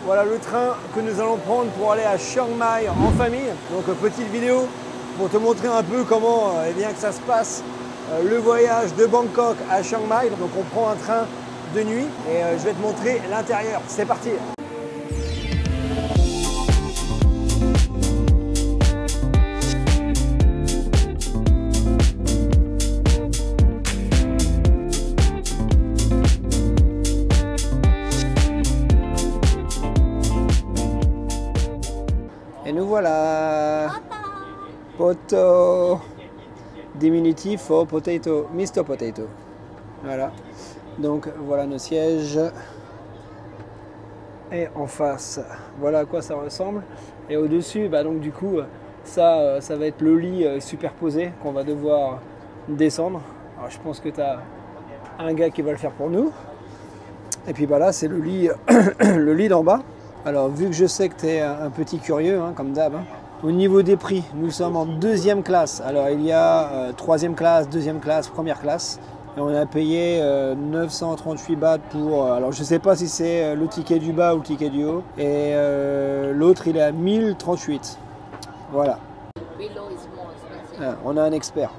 Voilà le train que nous allons prendre pour aller à Chiang Mai en famille. Donc petite vidéo pour te montrer un peu comment eh bien, que ça se passe le voyage de Bangkok à Chiang Mai. Donc on prend un train de nuit et je vais te montrer l'intérieur. C'est parti! Et nous voilà. Poto. Diminutif for potato. Mr. Potato. Voilà. Donc voilà nos sièges. Et en face, voilà à quoi ça ressemble. Et au-dessus, bah donc du coup, ça va être le lit superposé qu'on va devoir descendre. Alors je pense que tu as un gars qui va le faire pour nous. Et puis bah là, c'est le lit, le lit d'en bas. Alors vu que je sais que tu es un petit curieux, hein, comme d'hab, hein, au niveau des prix, nous sommes en deuxième classe. Alors il y a troisième classe, deuxième classe, première classe. Et on a payé 938 bahts pour... alors je ne sais pas si c'est le ticket du bas ou le ticket du haut. Et l'autre il est à 1038. Voilà. On a un expert.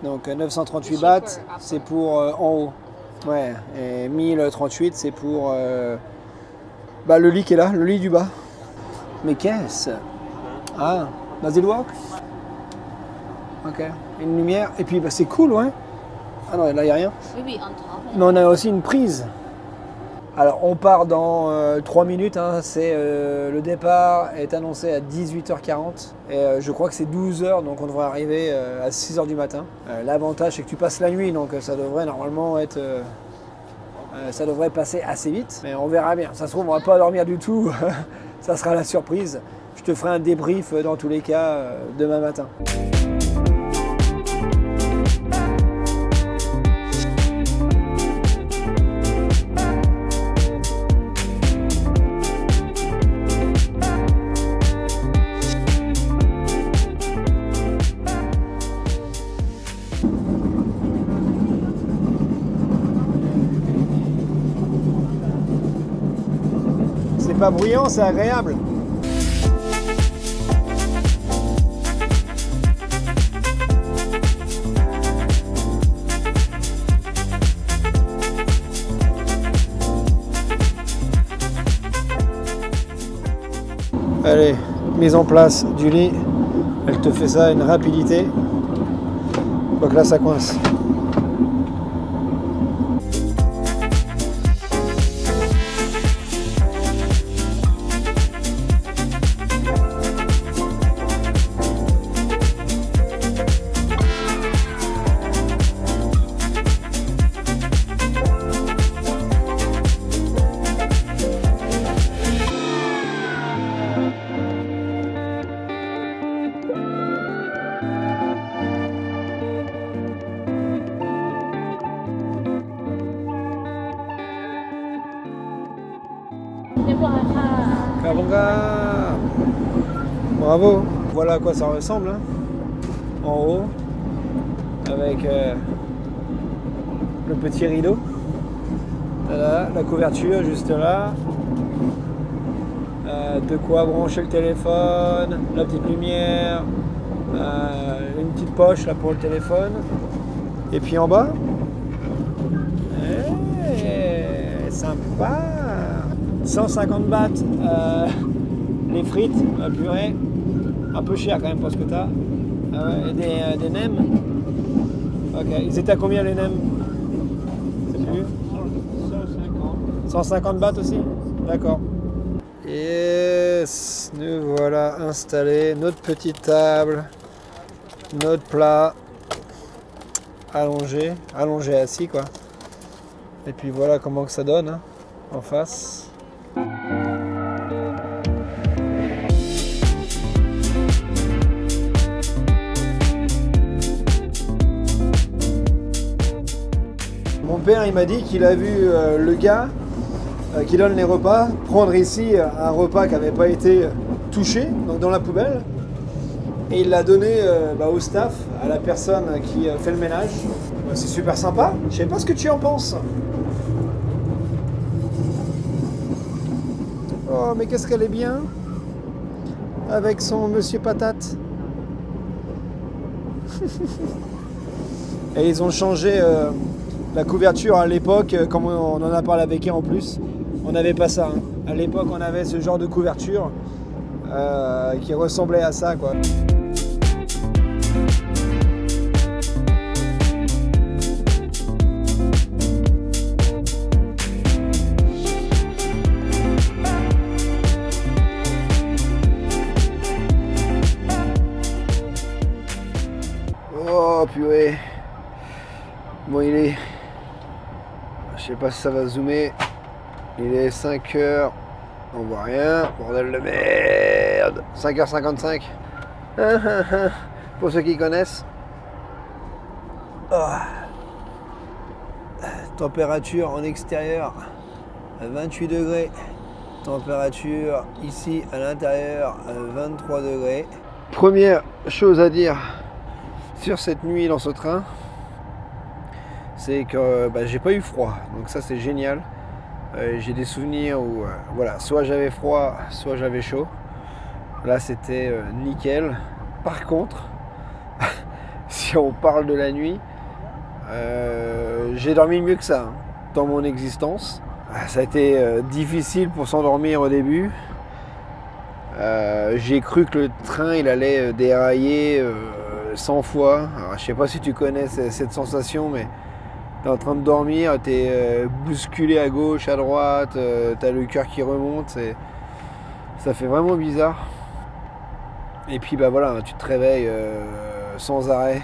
Donc 938 bahts, c'est pour en haut. Ouais, et 1038 c'est pour bah, le lit qui est là, le lit du bas. Mais qu'est-ce? Ah, does it work? Ok, une lumière, et puis bah, c'est cool, ouais. Ah non, là il n'y a rien. Mais on a aussi une prise. Alors on part dans 3 minutes, hein. Le départ est annoncé à 18h40 et je crois que c'est 12h, donc on devrait arriver à 6h du matin. L'avantage c'est que tu passes la nuit, donc ça devrait normalement être... ça devrait passer assez vite, mais on verra bien. Ça se trouve on va pas dormir du tout, ça sera la surprise. Je te ferai un débrief dans tous les cas demain matin. C'est pas bruyant, c'est agréable. Allez, mise en place du lit. Elle te fait ça à une rapidité. Donc là, ça coince. Bravo. Voilà à quoi ça ressemble, hein. En haut, avec le petit rideau. Voilà, la couverture juste là. De quoi brancher le téléphone, la petite lumière, une petite poche là pour le téléphone. Et puis en bas, sympa. 150 bahts les frites, la purée, un peu cher quand même pour ce que tu as. Et des nems. Ok, ils étaient à combien les nems? C'est plus 150. 150 bahts aussi? D'accord. Yes, nous voilà installés, notre petite table, notre plat, allongé assis quoi. Et puis voilà comment que ça donne, hein, en face. Mon père il m'a dit qu'il a vu le gars qui donne les repas prendre ici un repas qui n'avait pas été touché, donc dans la poubelle, et il l'a donné au staff, à la personne qui fait le ménage. C'est super sympa, je sais pas ce que tu en penses. mais qu'est-ce qu'elle est bien avec son monsieur patate. Et ils ont changé la couverture à l'époque, comme on en a parlé avec elle en plus. On n'avait pas ça. Hein. À l'époque, on avait ce genre de couverture qui ressemblait à ça, quoi. Oh purée. Bon, il est... Je sais pas si ça va zoomer. Il est 5h. On voit rien. Bordel de merde. 5h55. Pour ceux qui connaissent. Oh. Température en extérieur 28 degrés. Température ici à l'intérieur 23 degrés. Première chose à dire sur cette nuit dans ce train, c'est que j'ai pas eu froid, donc ça c'est génial. J'ai des souvenirs où voilà, soit j'avais froid, soit j'avais chaud. Là c'était nickel. Par contre, si on parle de la nuit, j'ai dormi mieux que ça hein, dans mon existence. Ça a été difficile pour s'endormir au début. J'ai cru que le train il allait dérailler 100 fois. Alors, je sais pas si tu connais cette sensation, mais tu es en train de dormir, tu es bousculé à gauche, à droite, tu as le cœur qui remonte, ça fait vraiment bizarre. Et puis voilà, tu te réveilles sans arrêt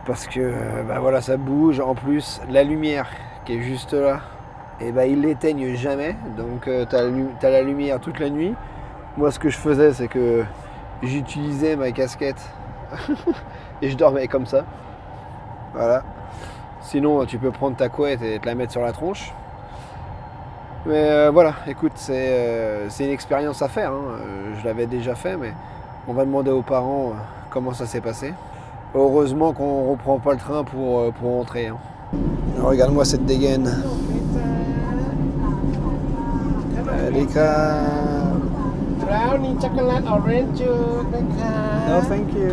parce que voilà, ça bouge. En plus, la lumière qui est juste là, et ils l'éteignent jamais, donc tu as la lumière toute la nuit. Moi, ce que je faisais, c'est que j'utilisais ma casquette et je dormais comme ça. Voilà. Sinon, tu peux prendre ta couette et te la mettre sur la tronche. Mais voilà, écoute, c'est une expérience à faire. Hein. Je l'avais déjà fait, mais on va demander aux parents comment ça s'est passé. Heureusement qu'on ne reprend pas le train pour rentrer. Hein. Regarde-moi cette dégaine. Les cas. Brownie, chocolate, orange juice. No, thank you.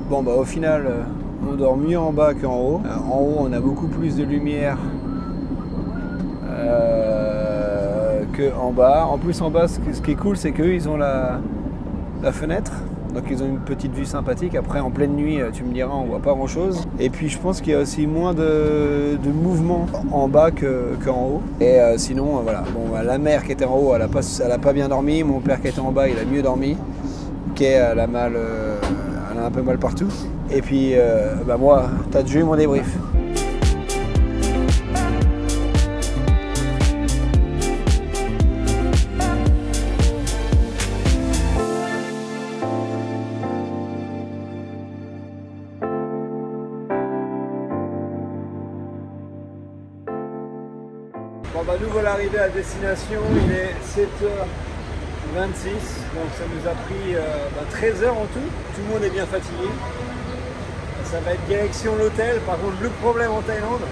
Bon, au final, on dort mieux en bas qu'en haut. En haut, on a beaucoup plus de lumière qu'en bas. En plus, en bas, ce qui est cool, c'est qu'eux, ils ont la fenêtre. Donc, ils ont une petite vue sympathique. Après, en pleine nuit, tu me diras, on voit pas grand-chose. Et puis, je pense qu'il y a aussi moins de mouvement en bas qu'en haut. Et sinon, voilà. Bon, la mère qui était en haut, elle a pas bien dormi. Mon père qui était en bas, il a mieux dormi. Kay, elle a un peu mal partout. Et puis, moi, t'as déjà eu mon débrief. Bon, nous voilà arrivés à destination, il est 7h26, donc ça nous a pris 13 heures en tout. Tout le monde est bien fatigué. Ça va être direction l'hôtel. Par contre, le problème en Thaïlande,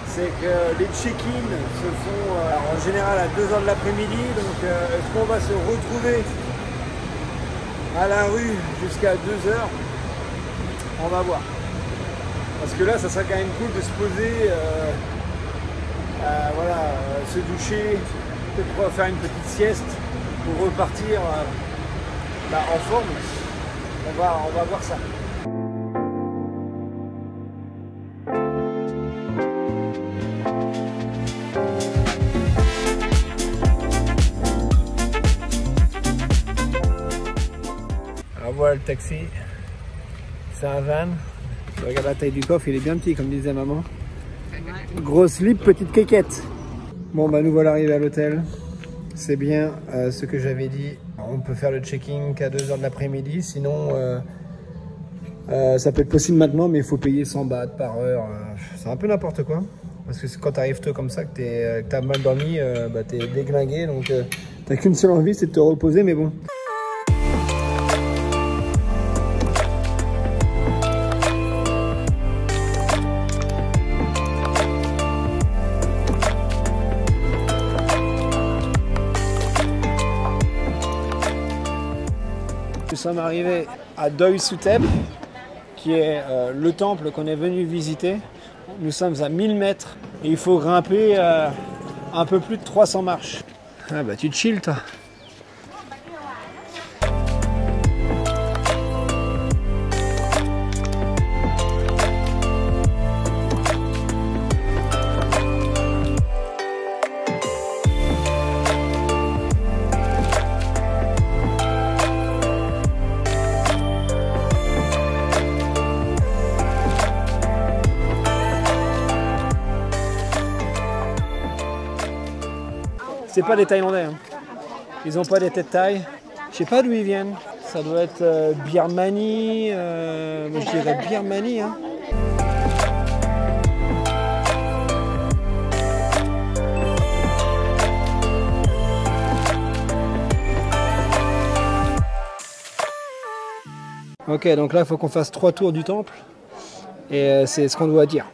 c'est que les check-in se font en général à 2h de l'après-midi. Donc est-ce qu'on va se retrouver à la rue jusqu'à 2h? On va voir. Parce que là, ça serait quand même cool de se poser, se doucher, peut-être faire une petite sieste pour repartir en forme. On va voir ça. Alors voilà le taxi, c'est un van. Regarde la taille du coffre, il est bien petit comme disait maman. Grosse lip, petite quéquette. Bon nous voilà arrivés à l'hôtel. C'est bien ce que j'avais dit. On peut faire le check-in qu'à 2h de l'après-midi. Sinon ça peut être possible maintenant, mais il faut payer 100 bahts par heure. C'est un peu n'importe quoi. Parce que quand tu arrives tôt comme ça, que tu as mal dormi, t'es déglingué. Donc t'as qu'une seule envie, c'est de te reposer, mais bon. sommes arrivés à Doi Suthep, qui est le temple qu'on est venu visiter. Nous sommes à 1000 mètres et il faut grimper un peu plus de 300 marches. Ah bah tu te chill toi. C'est pas des Thaïlandais, hein. Ils ont pas des têtes thaï. Je sais pas d'où ils viennent. Ça doit être Birmanie, moi je dirais Birmanie. Hein. Ok, donc là il faut qu'on fasse 3 tours du temple et c'est ce qu'on doit dire.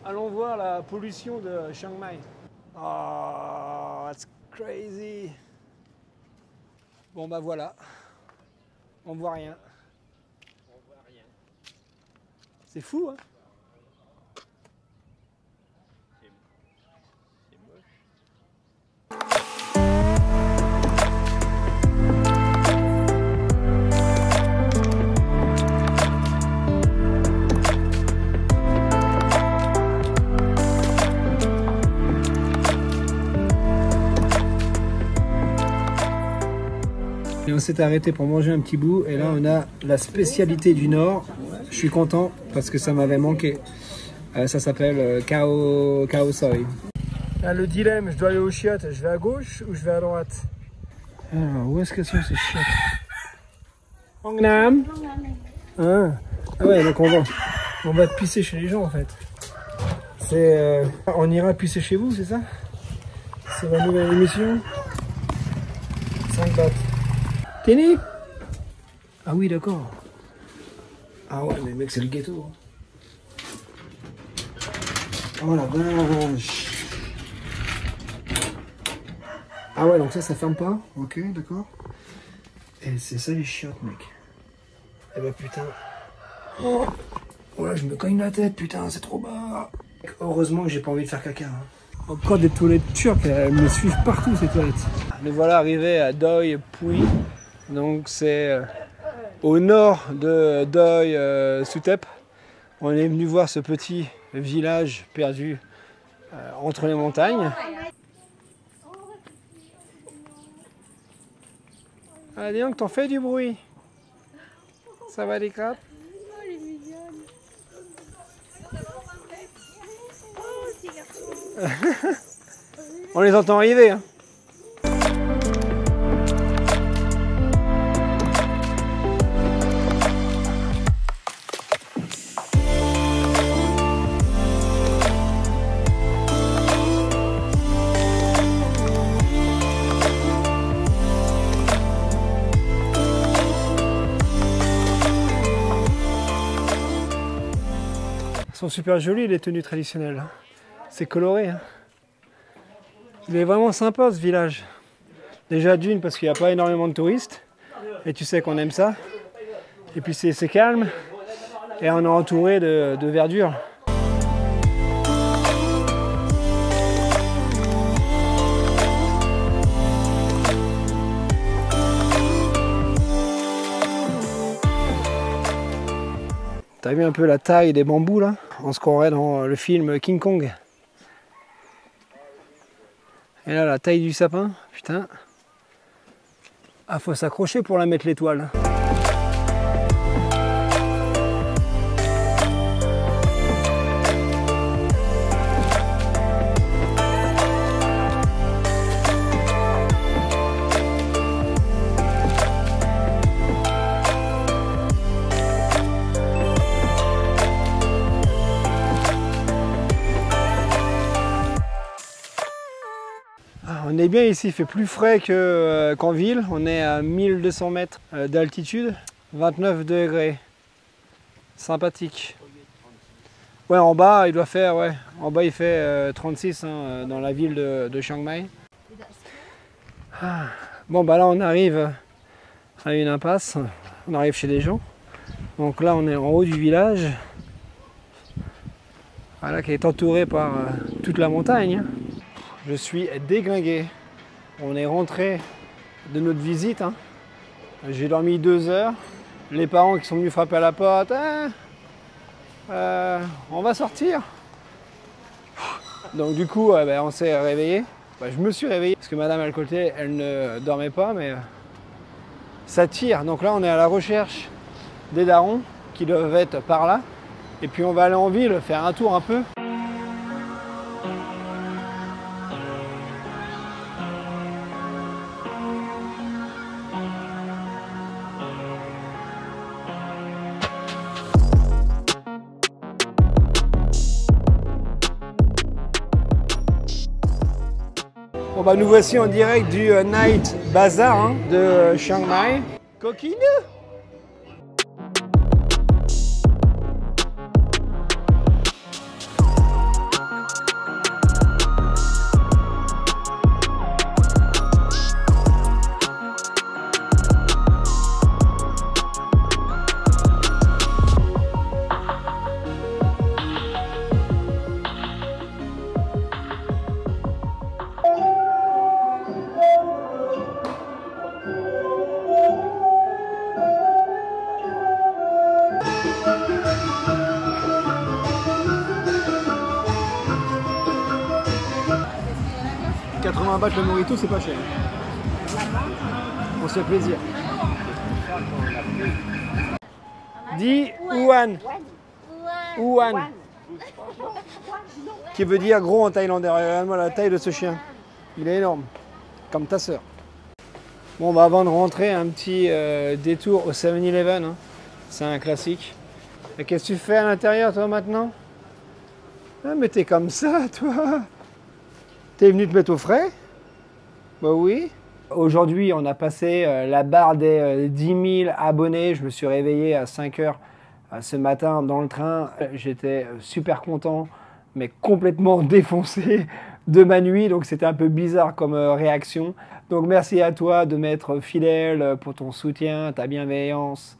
Allons voir la pollution de Chiang Mai. Oh, that's crazy. Bon bah voilà, on voit rien. C'est fou, hein? Et on s'est arrêté pour manger un petit bout et là on a la spécialité du Nord. Je suis content parce que ça m'avait manqué. Ça s'appelle Khao Soi. Là, le dilemme, je dois aller aux chiottes, je vais à gauche ou je vais à droite? Alors, où est-ce qu'elles sont ces chiottes? Hong Nam. Ah ouais, donc on va pisser chez les gens en fait. On ira pisser chez vous, c'est ça? C'est la nouvelle émission. 5 bahts. T'es né? Ah oui, d'accord. Ah ouais, mais mec, c'est le ghetto. Oh la vache. Ah ouais, donc ça ferme pas. Ok, d'accord. Et c'est ça les chiottes, mec. Eh ben putain. Oh ouais, je me cogne la tête, putain, c'est trop bas. Heureusement que j'ai pas envie de faire caca. Hein. Encore des toilettes turques, elles me suivent partout ces toilettes. Nous voilà arrivés à Doi Pui. Donc c'est au nord de Doi Suthep. On est venu voir ce petit village perdu entre les montagnes. Ah dis donc, t'en fais du bruit. Ça va les crapes? On les entend arriver. Hein. Ils sont super jolis les tenues traditionnelles. C'est coloré. Hein. Il est vraiment sympa ce village. Déjà d'une parce qu'il n'y a pas énormément de touristes. Et tu sais qu'on aime ça. Et puis c'est calme. Et on est entouré de verdure. T'as vu un peu la taille des bambous là? On se croirait dans le film King Kong. Et là, la taille du sapin, putain. Ah, faut s'accrocher pour la mettre l'étoile. est bien ici, il fait plus frais qu'en ville. On est à 1200 mètres d'altitude, 29 degrés. Sympathique. Ouais, en bas, il doit faire, ouais. En bas, il fait 36 hein, dans la ville de Chiang Mai. Bon, bah là, on arrive à une impasse. On arrive chez des gens. Donc là, on est en haut du village. Voilà, qui est entouré par toute la montagne. Je suis déglingué. On est rentré de notre visite. Hein. J'ai dormi 2 heures. Les parents qui sont venus frapper à la porte. On va sortir. Donc du coup, on s'est réveillé. Je me suis réveillé parce que Madame Alcoté, elle ne dormait pas, mais ça tire. Donc là, on est à la recherche des darons qui doivent être par là. Et puis on va aller en ville, faire un tour un peu. Bon bah nous voici en direct du Night Bazaar hein, de Chiang Mai. Coquine! Bahts le morito, c'est pas cher. On se fait plaisir. 10 Yuan. Yuan. Qui veut dire gros en thaïlandais. Regarde-moi la taille de ce chien. Il est énorme. Comme ta sœur. Bon, bah avant de rentrer, un petit détour au 7-Eleven. Hein. C'est un classique. Et qu'est-ce que tu fais à l'intérieur, toi, maintenant? Ah, mais t'es comme ça, toi. T'es venu te mettre au frais? Bah oui. Aujourd'hui, on a passé la barre des 10 000 abonnés. Je me suis réveillé à 5 heures ce matin dans le train. J'étais super content, mais complètement défoncé de ma nuit. Donc c'était un peu bizarre comme réaction. Donc merci à toi de m'être fidèle pour ton soutien, ta bienveillance.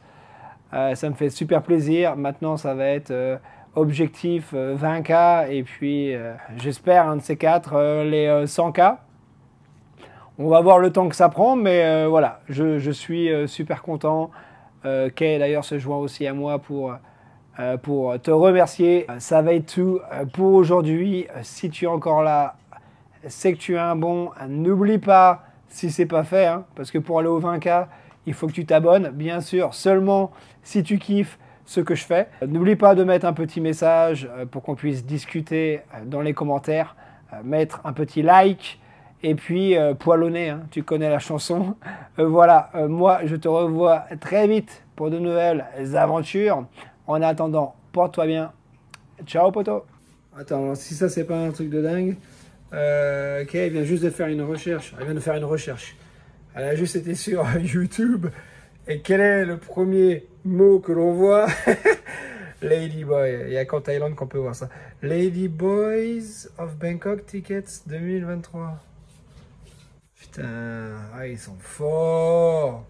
Ça me fait super plaisir. Maintenant, ça va être objectif 20K et puis j'espère un de ces quatre les 100K. On va voir le temps que ça prend, mais voilà, je suis super content. Kay d'ailleurs se joint aussi à moi pour te remercier. Ça va être tout pour aujourd'hui. Si tu es encore là, c'est que tu es un bon. N'oublie pas, si c'est pas fait, hein, parce que pour aller au 20K, il faut que tu t'abonnes. Bien sûr, seulement si tu kiffes ce que je fais. N'oublie pas de mettre un petit message pour qu'on puisse discuter dans les commentaires. Mettre un petit like. Et puis, poilonner, hein, tu connais la chanson. Voilà, moi, je te revois très vite pour de nouvelles aventures. En attendant, porte-toi bien. Ciao, poto. Attends, si ça, c'est pas un truc de dingue. Kay vient juste de faire une recherche. Elle vient de faire une recherche. Elle a juste été sur YouTube. Et quel est le premier mot que l'on voit? Ladyboy. Il n'y a qu'en Thaïlande qu'on peut voir ça. Ladyboys of Bangkok Tickets 2023. Putain, ah, ils sont forts.